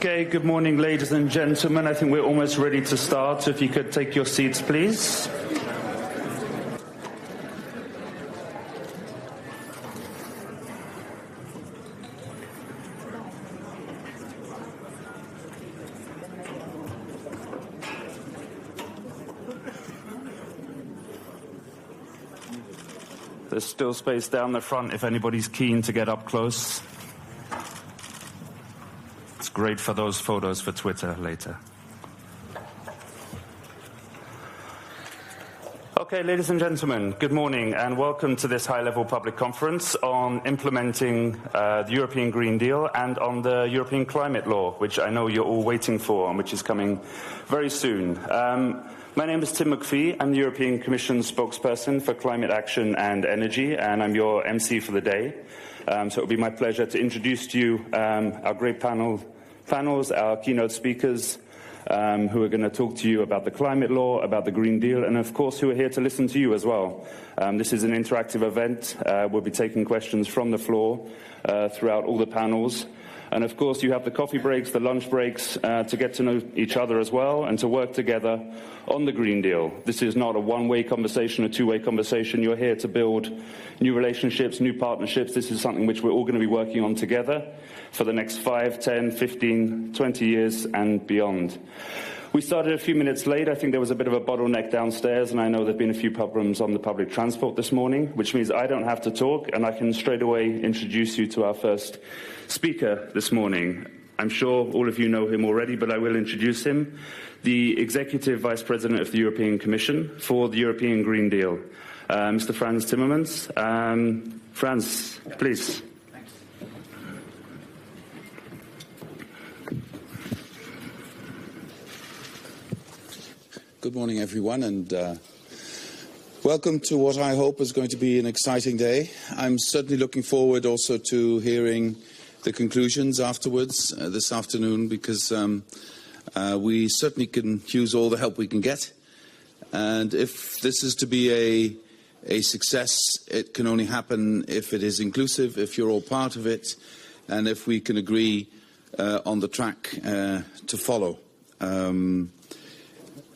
Okay, good morning, ladies and gentlemen. I think we're almost ready to start. So if you could take your seats, please. There's still space down the front if anybody's keen to get up close. It's great for those photos for Twitter later. Okay, ladies and gentlemen, good morning and welcome to this high-level public conference on implementing the European Green Deal and on the European climate law, which I know you're all waiting for and which is coming very soon. My name is Tim McPhee. I'm the European Commission spokesperson for climate action and energy, and I'm your MC for the day. So it will be my pleasure to introduce to you our great panels, our keynote speakers, who are going to talk to you about the climate law, about the Green Deal, and of course who are here to listen to you as well. This is an interactive event. We'll be taking questions from the floor throughout all the panels. And of course you have the coffee breaks, the lunch breaks, to get to know each other as well and to work together on the Green Deal. This is not a one-way conversation, a two-way conversation. You're here to build new relationships, new partnerships. This is something which we're all going to be working on together for the next 5, 10, 15, 20 years and beyond. We started a few minutes late. I think there was a bit of a bottleneck downstairs, and I know there have been a few problems on the public transport this morning, which means I don't have to talk, and I can straight away introduce you to our first speaker this morning. I'm sure all of you know him already, but I will introduce him, the Executive Vice President of the European Commission for the European Green Deal, Mr. Frans Timmermans. Franz, please. Good morning, everyone, and welcome to what I hope is going to be an exciting day. I'm certainly looking forward also to hearing the conclusions afterwards this afternoon, because we certainly can use all the help we can get. And if this is to be a success, it can only happen if it is inclusive, if you're all part of it, and if we can agree on the track to follow.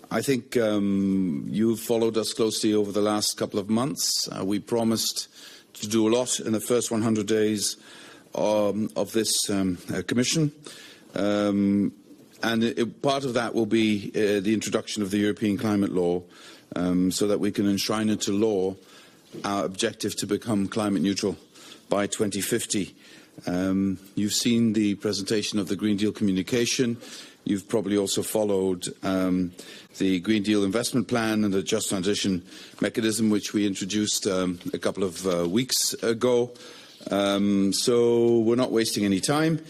I think you've followed us closely over the last couple of months. We promised to do a lot in the first 100 days of this Commission. And part of that will be the introduction of the European climate law, so that we can enshrine into law our objective to become climate neutral by 2050. You've seen the presentation of the Green Deal communication. You've probably also followed the Green Deal investment plan and the Just Transition mechanism, which we introduced a couple of weeks ago. So we're not wasting any time.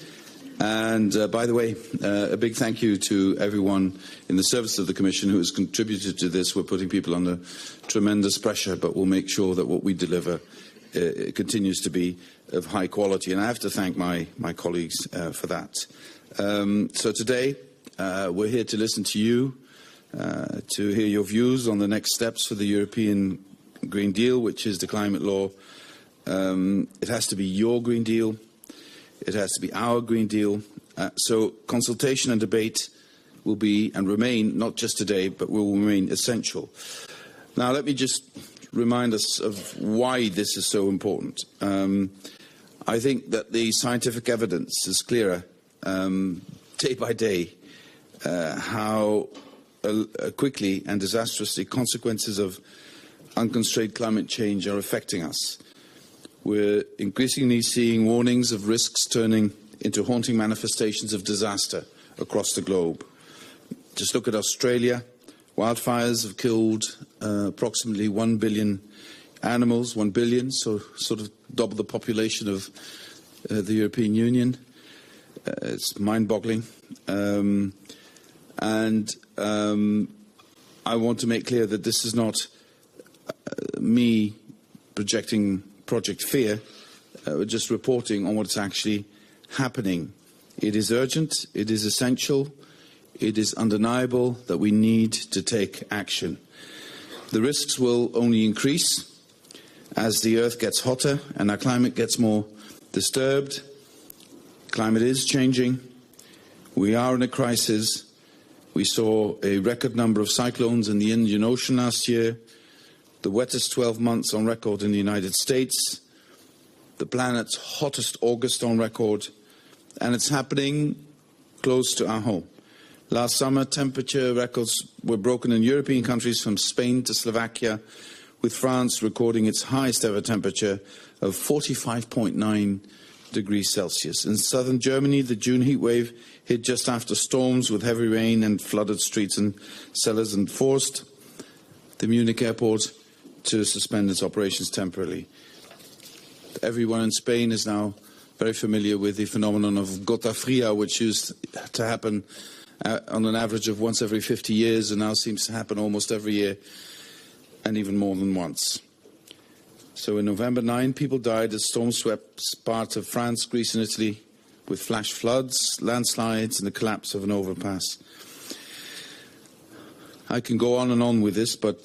And by the way, a big thank you to everyone in the service of the Commission who has contributed to this. We're putting people under tremendous pressure, but we'll make sure that what we deliver continues to be of high quality. And I have to thank my colleagues for that. So today, we're here to listen to you, to hear your views on the next steps for the European Green Deal, which is the climate law. It has to be your Green Deal. It has to be our Green Deal. So consultation and debate will be and remain, not just today, but will remain essential. Now, let me just remind us of why this is so important. I think that the scientific evidence is clearer day by day how quickly and disastrously consequences of unconstrained climate change are affecting us. We're increasingly seeing warnings of risks turning into haunting manifestations of disaster across the globe. Just look at Australia, Wildfires have killed approximately 1 billion animals, 1 billion, so sort of double the population of the European Union. It's mind-boggling. I want to make clear that this is not me projecting Project Fear. We're just reporting on what's actually happening. It is urgent, it is essential, it is undeniable that we need to take action. The risks will only increase as the Earth gets hotter and our climate gets more disturbed. Climate is changing. We are in a crisis. We saw a record number of cyclones in the Indian Ocean last year, the wettest 12 months on record in the United States, the planet's hottest August on record, and it's happening close to our home. Last summer, temperature records were broken in European countries from Spain to Slovakia, with France recording its highest ever temperature of 45.9 degrees Celsius. In southern Germany, the June heat wave hit just after storms with heavy rain and flooded streets and cellars, and forced the Munich airport to suspend its operations temporarily. Everyone in Spain is now very familiar with the phenomenon of gota fria, which used to happen on an average of once every 50 years and now seems to happen almost every year, and even more than once. So in November, 9 people died as storms swept parts of France, Greece and Italy, with flash floods, landslides and the collapse of an overpass. I can go on and on with this, but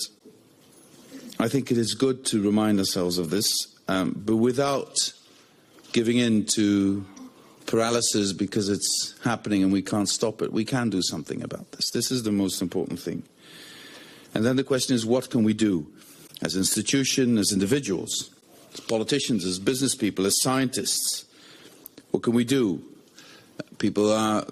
I think it is good to remind ourselves of this, but without giving in to paralysis because it's happening and we can't stop it. We can do something about this. This is the most important thing. And then the question is, what can we do as an institution, as individuals, as politicians, as business people, as scientists? What can we do? People are,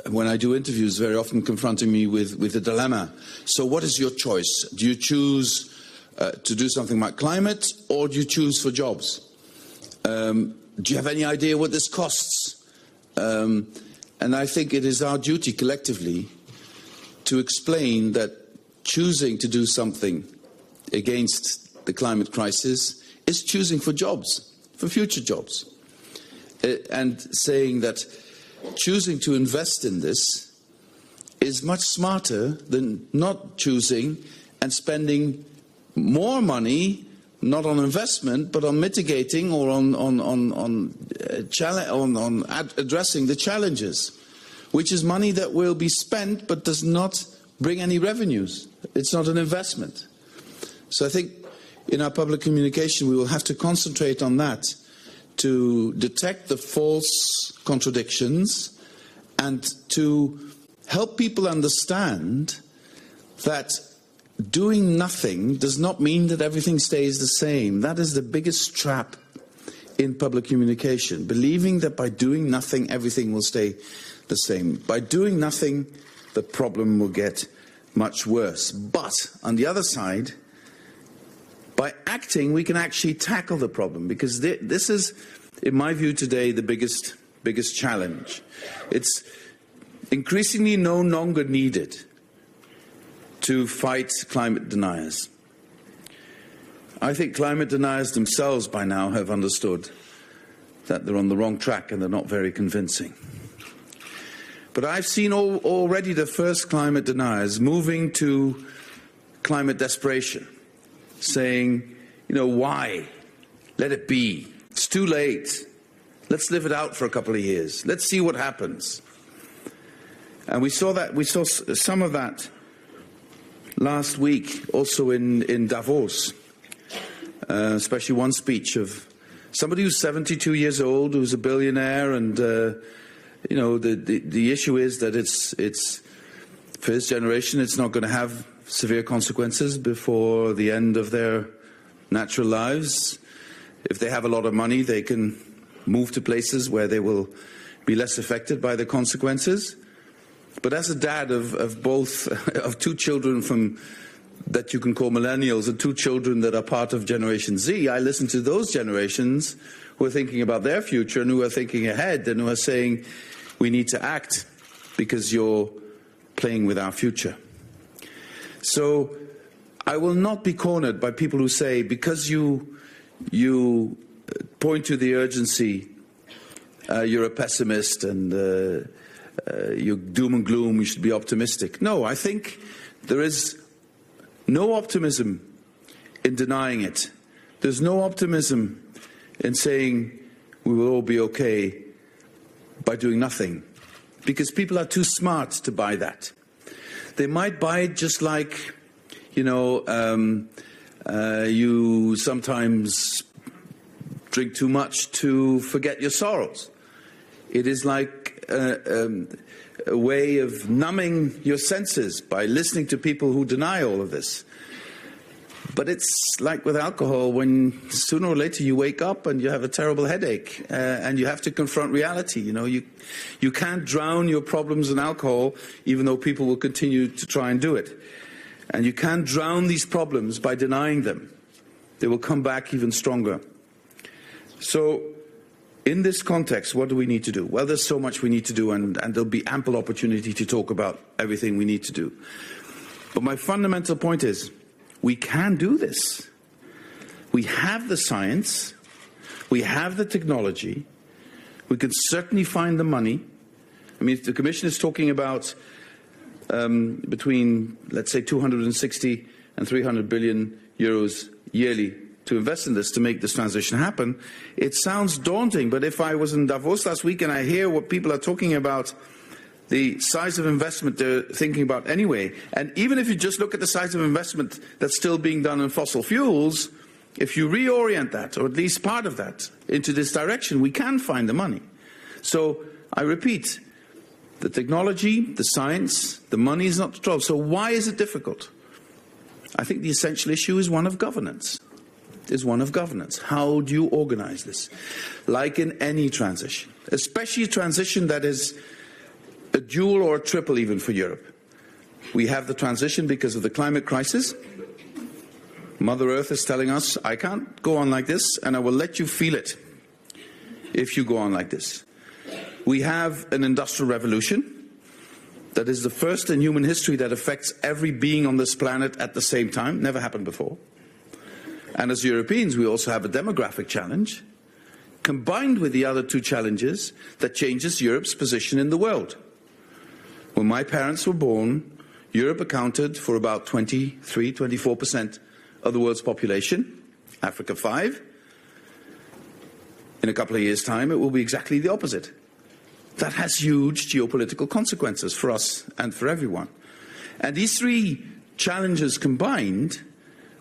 when I do interviews, very often confronting me with a dilemma. So what is your choice? Do you choose to do something about climate, or do you choose for jobs? Do you have any idea what this costs? And I think it is our duty collectively to explain that choosing to do something against the climate crisis is choosing for jobs, for future jobs. And saying that choosing to invest in this is much smarter than not choosing and spending more money, not on investment, but on mitigating or on addressing the challenges, which is money that will be spent but does not bring any revenues. It's not an investment. So I think in our public communication we will have to concentrate on that, to detect the false contradictions and to help people understand that doing nothing does not mean that everything stays the same. That is the biggest trap in public communication, believing that by doing nothing everything will stay the same. By doing nothing the problem will get much worse. But on the other side, by acting we can actually tackle the problem, because this is, in my view today, the biggest challenge. It's increasingly no longer needed to fight climate deniers. I think climate deniers themselves by now have understood that they're on the wrong track and they're not very convincing. But I've seen already the first climate deniers moving to climate desperation, saying, why? Let it be. It's too late. Let's live it out for a couple of years. Let's see what happens. And we saw some of that last week also in Davos, especially one speech of somebody who's 72 years old, who's a billionaire, and the issue is that it's for his generation it's not going to have severe consequences before the end of their natural lives. If they have a lot of money, they can move to places where they will be less affected by the consequences. But as a dad of two children that you can call millennials and two children that are part of Generation Z, I listen to those generations who are thinking about their future and who are thinking ahead and who are saying, we need to act because you're playing with our future. So I will not be cornered by people who say, because you point to the urgency, you're a pessimist and you're doom and gloom, you should be optimistic. No, I think there is no optimism in denying it. There's no optimism in saying we will all be okay by doing nothing, because people are too smart to buy that. They might buy it just like, you sometimes drink too much to forget your sorrows. It is like a way of numbing your senses by listening to people who deny all of this. But it's like with alcohol, when sooner or later you wake up and you have a terrible headache and you have to confront reality. You can't drown your problems in alcohol, even though people will continue to try and do it. And you can't drown these problems by denying them. They will come back even stronger. So in this context, what do we need to do? Well, there's so much we need to do, and there'll be ample opportunity to talk about everything we need to do. But my fundamental point is, we can do this. We have the science. We have the technology. We can certainly find the money. I mean, if the Commission is talking about between, let's say, 260 and 300 billion euros yearly to invest in this, to make this transition happen, it sounds daunting. But if I was in Davos last week and I hear what people are talking about, the size of investment they're thinking about anyway, and even if you just look at the size of investment that's still being done in fossil fuels, if you reorient that, or at least part of that, into this direction, we can find the money. So I repeat, the technology, the science, the money is not the trouble. So why is it difficult? I think the essential issue is one of governance. How do you organize this? Like in any transition, especially a transition that is a dual or a triple even for Europe. We have the transition because of the climate crisis. Mother Earth is telling us, I can't go on like this, and I will let you feel it if you go on like this. We have an industrial revolution that is the first in human history that affects every being on this planet at the same time. Never happened before. And as Europeans, we also have a demographic challenge, combined with the other two challenges, that changes Europe's position in the world. When my parents were born, Europe accounted for about 24% of the world's population, Africa 5%. In a couple of years' time, it will be exactly the opposite. That has huge geopolitical consequences for us and for everyone. And these three challenges combined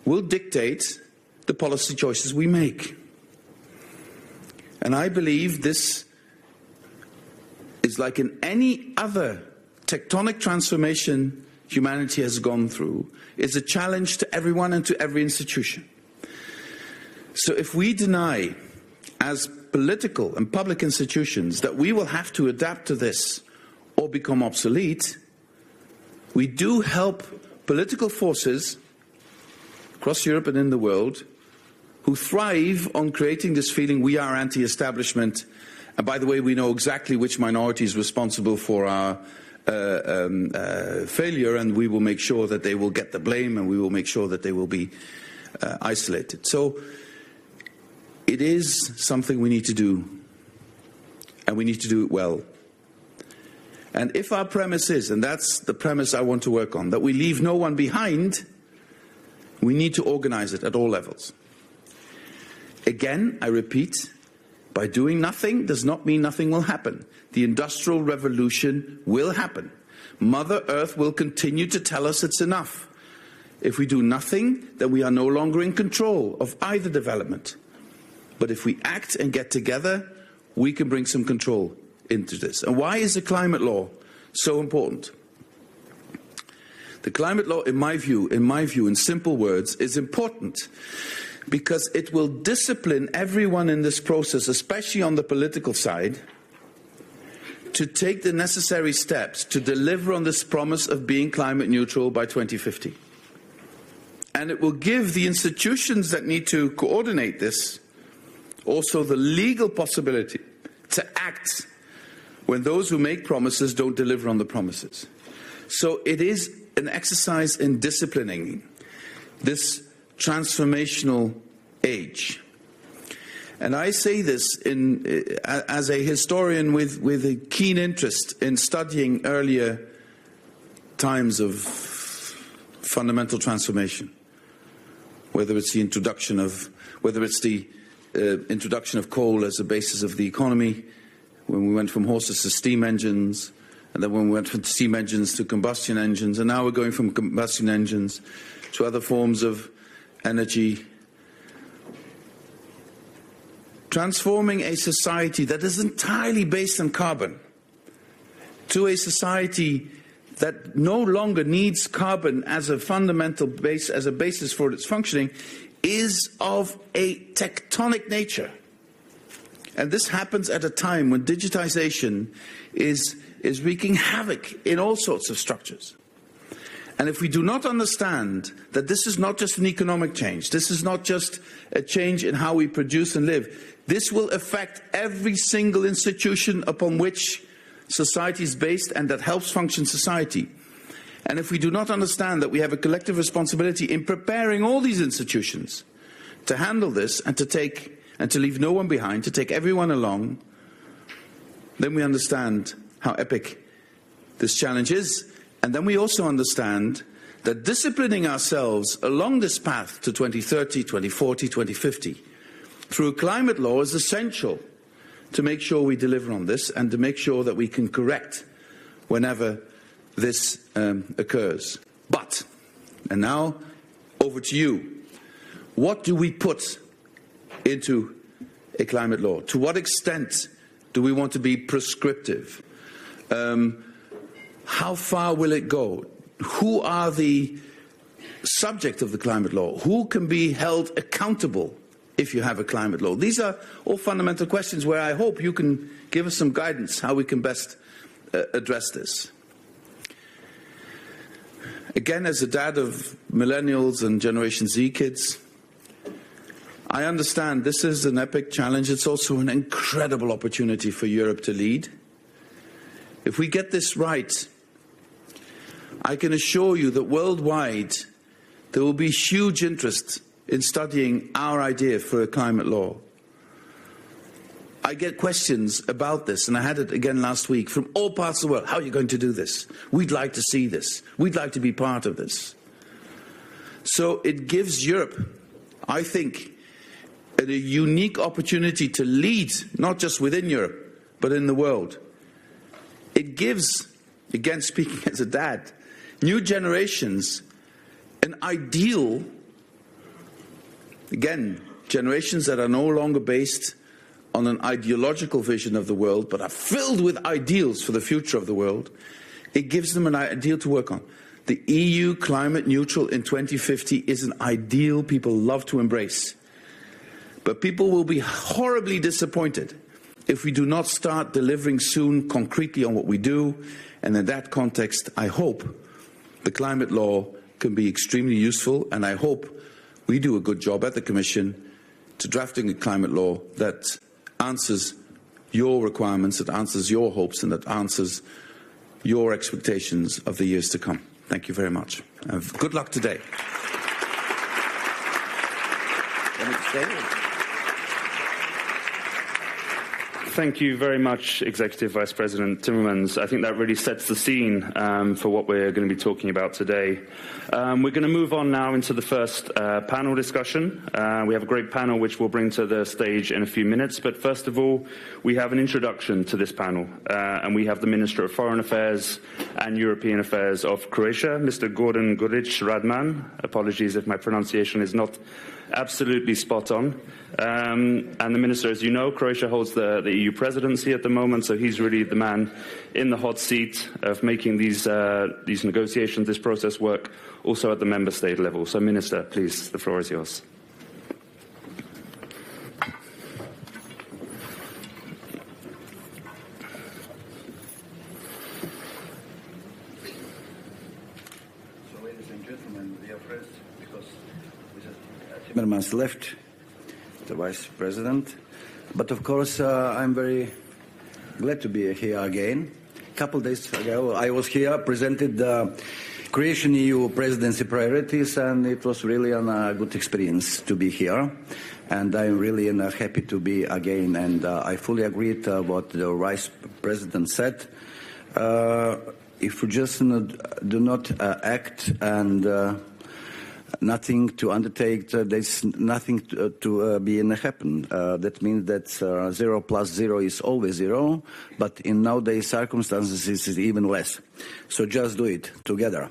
will dictate the policy choices we make. And I believe this is like in any other tectonic transformation humanity has gone through, is a challenge to everyone and to every institution. So if we deny, as political and public institutions, that we will have to adapt to this or become obsolete, we do help political forces across Europe and in the world who thrive on creating this feeling we are anti-establishment. And by the way, we know exactly which minority is responsible for our failure, and we will make sure that they will get the blame, and we will make sure that they will be isolated. So it is something we need to do, and we need to do it well. And if our premise is, and that's the premise I want to work on, that we leave no one behind, we need to organize it at all levels. Again, I repeat, by doing nothing does not mean nothing will happen. The Industrial Revolution will happen. Mother Earth will continue to tell us it's enough. If we do nothing, then we are no longer in control of either development. But if we act and get together, we can bring some control into this. And why is the climate law so important? The climate law, in my view, in simple words, is important because it will discipline everyone in this process, especially on the political side, to take the necessary steps to deliver on this promise of being climate neutral by 2050. And it will give the institutions that need to coordinate this also the legal possibility to act when those who make promises don't deliver on the promises. So it is an exercise in disciplining this transformational age. And I say this as a historian with a keen interest in studying earlier times of fundamental transformation, whether it's the introduction of coal as a basis of the economy, when we went from horses to steam engines, and then when we went from steam engines to combustion engines, and now we're going from combustion engines to other forms of energy. Transforming a society that is entirely based on carbon to a society that no longer needs carbon as a fundamental base, as a basis for its functioning, is of a tectonic nature. And this happens at a time when digitization is wreaking havoc in all sorts of structures. And if we do not understand that this is not just an economic change, this is not just a change in how we produce and live, this will affect every single institution upon which society is based and that helps function society. And if we do not understand that we have a collective responsibility in preparing all these institutions to handle this and to leave no one behind, to take everyone along, then we understand how epic this challenge is. And then we also understand that disciplining ourselves along this path to 2030, 2040, 2050 through a climate law is essential to make sure we deliver on this and to make sure that we can correct whenever this occurs. But, and now over to you, what do we put into a climate law? To what extent do we want to be prescriptive? How far will it go? Who are the subject of the climate law? Who can be held accountable if you have a climate law? These are all fundamental questions where I hope you can give us some guidance how we can best address this. Again, as a dad of millennials and Generation Z kids, I understand this is an epic challenge. It's also an incredible opportunity for Europe to lead. If we get this right, I can assure you that worldwide there will be huge interest in studying our idea for a climate law. I get questions about this, and I had it again last week, from all parts of the world. How are you going to do this? We'd like to see this. We'd like to be part of this. So it gives Europe, I think, a unique opportunity to lead, not just within Europe, but in the world. It gives, again speaking as a dad, new generations an ideal, again, generations that are no longer based on an ideological vision of the world, but are filled with ideals for the future of the world. It gives them an ideal to work on. The EU climate neutral in 2050 is an ideal people love to embrace. But people will be horribly disappointed if we do not start delivering soon concretely on what we do. And in that context, I hope the climate law can be extremely useful, and I hope we do a good job at the Commission to drafting a climate law that answers your requirements, that answers your hopes, and that answers your expectations of the years to come. Thank you very much. Good luck today. Thank you very much, Executive Vice President Timmermans. I think that really sets the scene for what we're going to be talking about today. We're going to move on now into the first panel discussion. We have a great panel which we'll bring to the stage in a few minutes, but first of all, we have an introduction to this panel, and we have the Minister of Foreign Affairs and European Affairs of Croatia, Mr. Gordan Grlić-Radman. Apologies if my pronunciation is not absolutely spot on. And the Minister, as you know, Croatia holds the EU presidency at the moment, so he's really the man in the hot seat of making these negotiations, this process work, also at the member state level. So, Minister, please, the floor is yours. So, ladies and gentlemen, dear friends, because Mr. Timmermans left, the Vice President, but of course I'm very glad to be here again. A couple days ago I was here, presented the Croatian EU presidency priorities, and it was really a good experience to be here. And I'm really happy to be again, and I fully agree with what the Vice President said. If we just do not act and nothing to undertake, there's nothing to be happen. That means that 0 plus 0 is always 0, but in nowadays circumstances it's even less. So just do it together.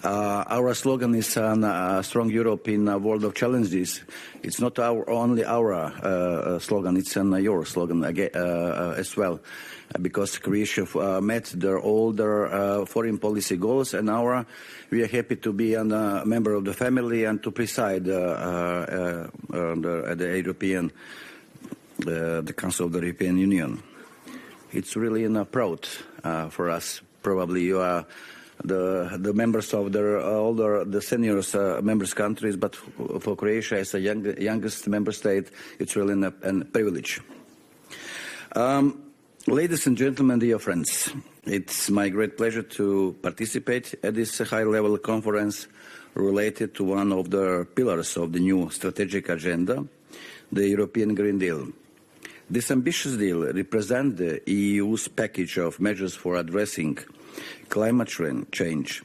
Our slogan is a strong Europe in a world of challenges. It's not only our slogan, it's your slogan as well. Because Croatia met all their foreign policy goals, and now we are happy to be a member of the family and to preside at the Council of the European Union. It's really proud for us. Probably you are the members of the seniors members countries, but for Croatia as the youngest member state, it's really a privilege. Ladies and gentlemen, dear friends, it's my great pleasure to participate at this high-level conference related to one of the pillars of the new strategic agenda, the European Green Deal. This ambitious deal represents the EU's package of measures for addressing climate change.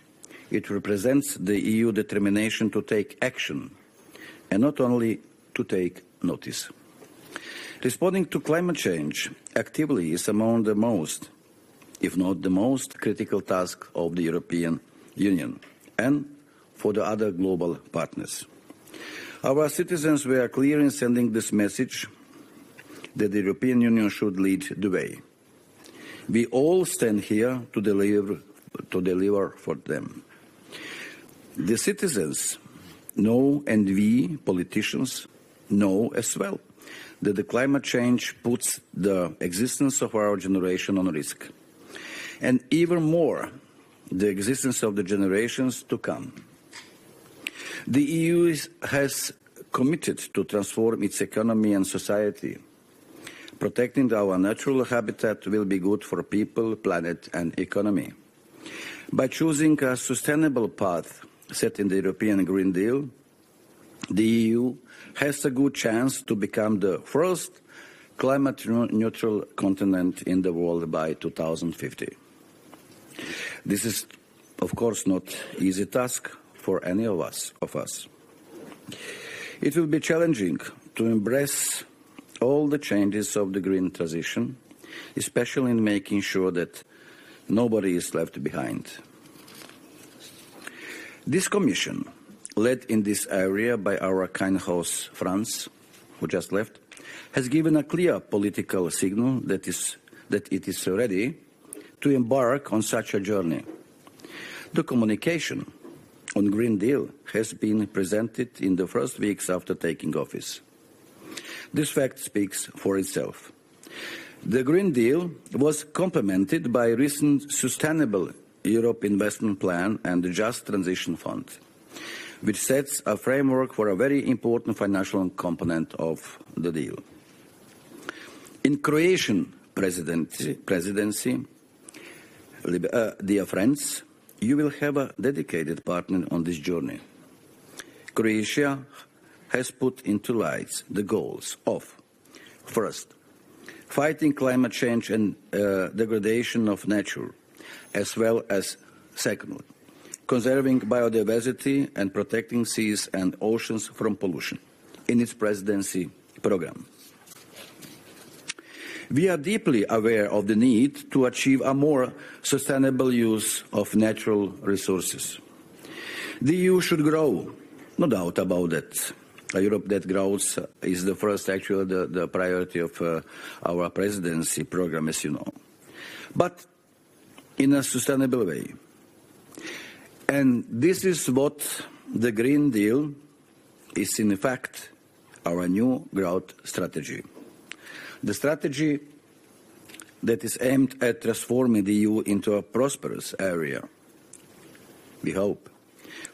It represents the EU determination to take action and not only to take notice. Responding to climate change actively is among the most, if not the most, critical task of the European Union and for the other global partners. Our citizens were clear in sending this message that the European Union should lead the way. We all stand here to deliver for them. The citizens know, and we, politicians, know as well, that the climate change puts the existence of our generation on risk. And even more, the existence of the generations to come. The EU has committed to transform its economy and society. Protecting our natural habitat will be good for people, planet and economy. By choosing a sustainable path set in the European Green Deal, the EU has a good chance to become the first climate-neutral continent in the world by 2050. This is, of course, not an easy task for any of us. It will be challenging to embrace all the changes of the green transition, especially in making sure that nobody is left behind. This Commission, led in this area by our kind host Franz, who just left, has given a clear political signal that it is ready to embark on such a journey. The communication on Green Deal has been presented in the first weeks after taking office. This fact speaks for itself. The Green Deal was complemented by a recent Sustainable Europe Investment Plan and the Just Transition Fund, which sets a framework for a very important financial component of the deal. In Croatian presidency, dear friends, you will have a dedicated partner on this journey. Croatia has put into light the goals of, first, fighting climate change and degradation of nature, as well as, secondly, conserving biodiversity and protecting seas and oceans from pollution in its presidency program. We are deeply aware of the need to achieve a more sustainable use of natural resources. The EU should grow, no doubt about that. A Europe that grows is the first, actually, the priority of our presidency program, as you know. But in a sustainable way. And this is what the Green Deal is, in fact, our new growth strategy. The strategy that is aimed at transforming the EU into a prosperous area, we hope,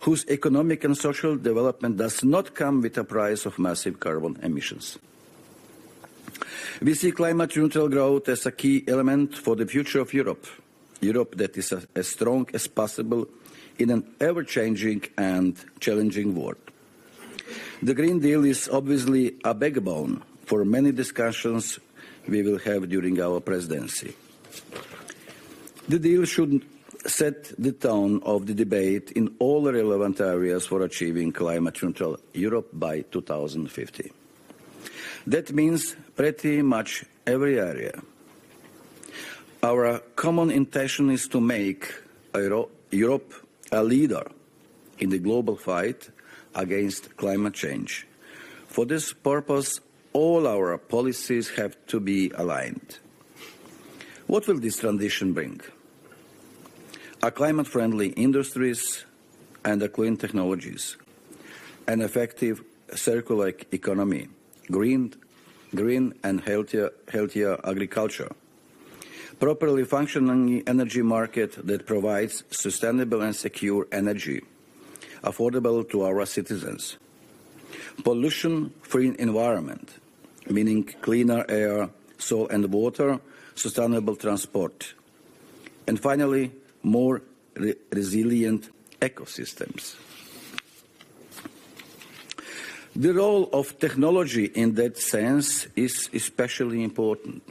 whose economic and social development does not come with a price of massive carbon emissions. We see climate-neutral growth as a key element for the future of Europe, Europe that is as strong as possible in an ever-changing and challenging world. The Green Deal is obviously a backbone for many discussions we will have during our presidency. The deal should set the tone of the debate in all relevant areas for achieving climate-neutral Europe by 2050. That means pretty much every area. Our common intention is to make Europe a leader in the global fight against climate change. For this purpose, all our policies have to be aligned. What will this transition bring? A climate-friendly industries and a clean technologies, an effective circular economy, green and healthier agriculture, properly functioning energy market that provides sustainable and secure energy, affordable to our citizens, pollution-free environment, meaning cleaner air, soil and water, sustainable transport, and finally, more resilient ecosystems. The role of technology in that sense is especially important.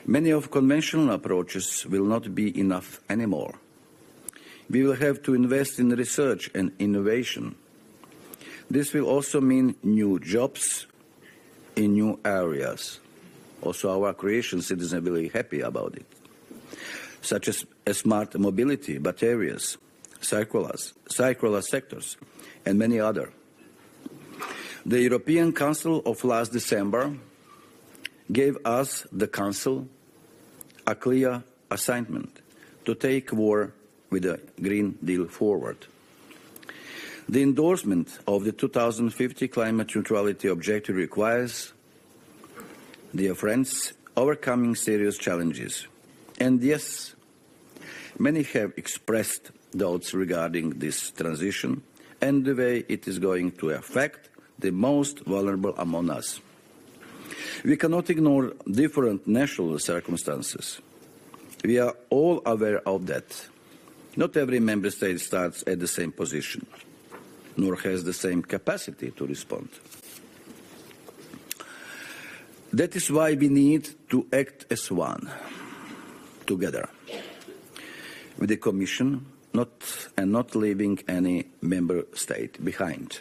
Many of conventional approaches will not be enough anymore. We will have to invest in research and innovation. This will also mean new jobs in new areas. Also, our Croatian citizens will be happy about it, such as smart mobility, batteries, circular sectors, and many others. The European Council of last December gave us, the Council, a clear assignment to take war with the Green Deal forward. The endorsement of the 2050 climate neutrality objective requires, dear friends, overcoming serious challenges. And yes, many have expressed doubts regarding this transition and the way it is going to affect the most vulnerable among us. We cannot ignore different national circumstances. We are all aware of that. Not every member state starts at the same position, nor has the same capacity to respond. That is why we need to act as one, together, with the Commission, not leaving any member state behind.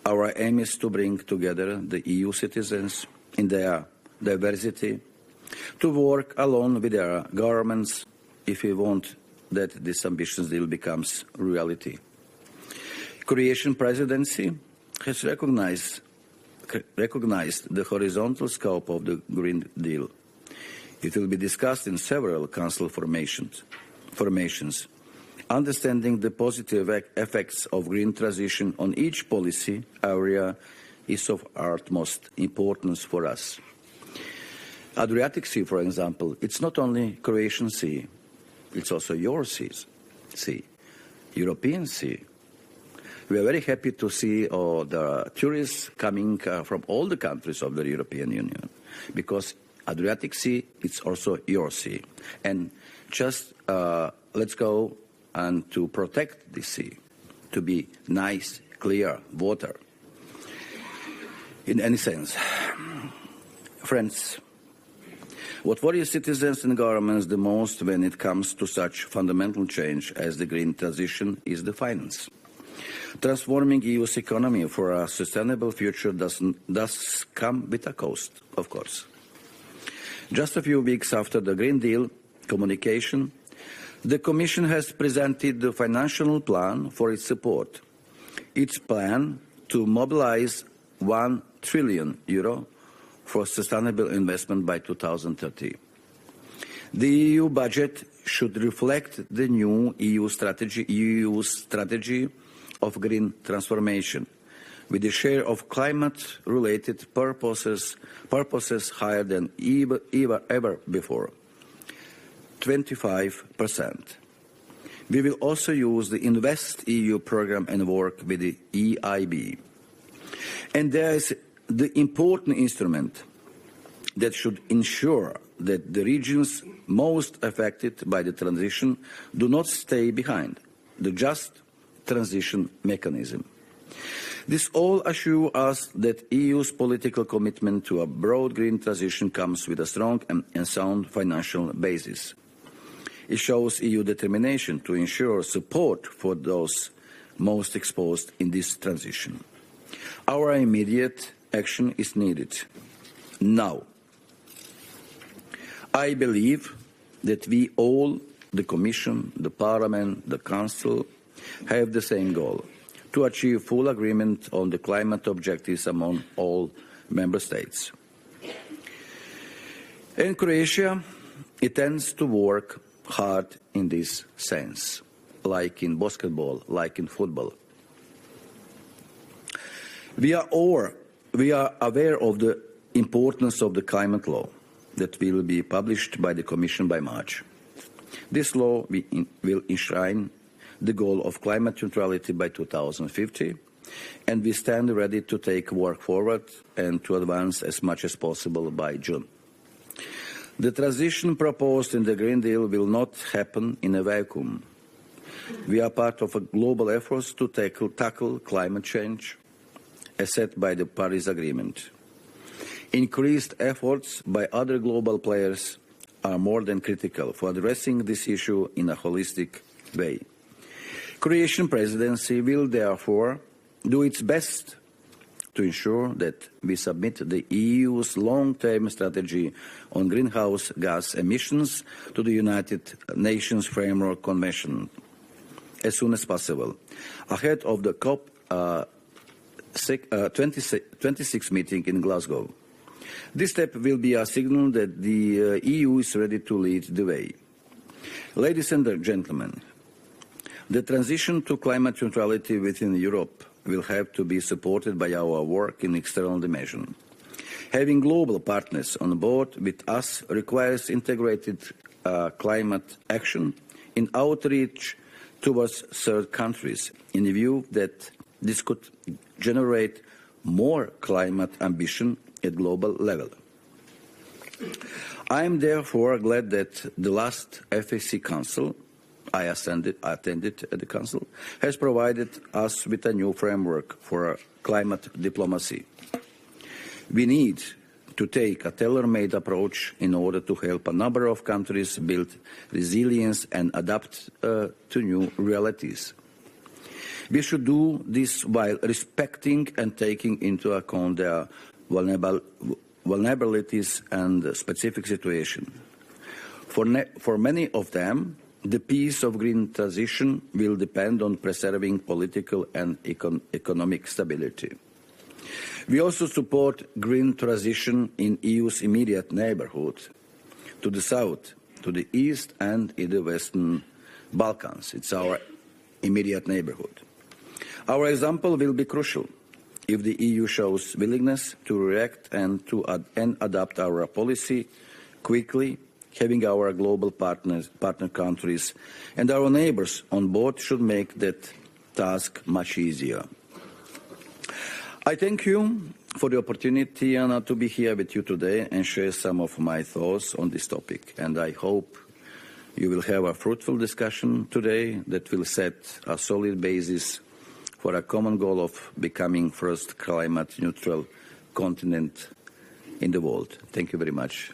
Our aim is to bring together the EU citizens in their diversity, to work along with their governments if we want that this ambitious deal becomes reality. Croatian presidency has recognized the horizontal scope of the Green Deal. It will be discussed in several Council formations. Understanding the positive effects of green transition on each policy area is of utmost importance for us. Adriatic Sea, for example, it's not only Croatian Sea, it's also your sea, European Sea. We are very happy to see the tourists coming from all the countries of the European Union, because Adriatic Sea, it's also your sea. And just let's go and to protect the sea, to be nice, clear water. In any sense, friends, what worries citizens and governments the most when it comes to such fundamental change as the green transition is the finance. Transforming EU's economy for a sustainable future does come with a cost, of course. Just a few weeks after the Green Deal communication, the Commission has presented the financial plan for its support. Its plan to mobilize €1 trillion for sustainable investment by 2030. The EU budget should reflect the new EU strategy of green transformation, with the share of climate-related purposes higher than ever before, 25%. We will also use the Invest EU program and work with the EIB. And there is the important instrument, that should ensure that the regions most affected by the transition do not stay behind the just transition mechanism. This all assures us that EU's political commitment to a broad green transition comes with a strong and sound financial basis. It shows EU determination to ensure support for those most exposed in this transition. Our immediate action is needed now. I believe that we all, the Commission, the Parliament, the Council, have the same goal: to achieve full agreement on the climate objectives among all Member States. In Croatia, it tends to work hard in this sense, like in basketball, like in football. We are aware of the importance of the climate law that will be published by the Commission by March. This law will enshrine the goal of climate neutrality by 2050, and we stand ready to take work forward and to advance as much as possible by June. The transition proposed in the Green Deal will not happen in a vacuum. We are part of a global effort to tackle climate change, as set by the Paris Agreement. Increased efforts by other global players are more than critical for addressing this issue in a holistic way. Croatian presidency will therefore do its best to ensure that we submit the EU's long-term strategy on greenhouse gas emissions to the United Nations Framework Convention as soon as possible, ahead of the COP26 meeting in Glasgow. This step will be a signal that the EU is ready to lead the way. Ladies and gentlemen, the transition to climate neutrality within Europe will have to be supported by our work in external dimension. Having global partners on board with us requires integrated climate action in outreach towards third countries, in the view that this could generate more climate ambition at global level. I am therefore glad that the last FAC Council I attended at the Council has provided us with a new framework for climate diplomacy. We need to take a tailor-made approach in order to help a number of countries build resilience and adapt to new realities. We should do this while respecting and taking into account their vulnerabilities and specific situation. For many of them, the peace of green transition will depend on preserving political and economic stability. We also support green transition in EU's immediate neighbourhood, to the south, to the east and in the Western Balkans. It's our immediate neighbourhood. Our example will be crucial if the EU shows willingness to react and to adapt our policy quickly. Having our global partner countries and our neighbours on board should make that task much easier. I thank you for the opportunity to be here with you today and share some of my thoughts on this topic. And I hope you will have a fruitful discussion today that will set a solid basis for a common goal of becoming first climate neutral continent in the world. Thank you very much.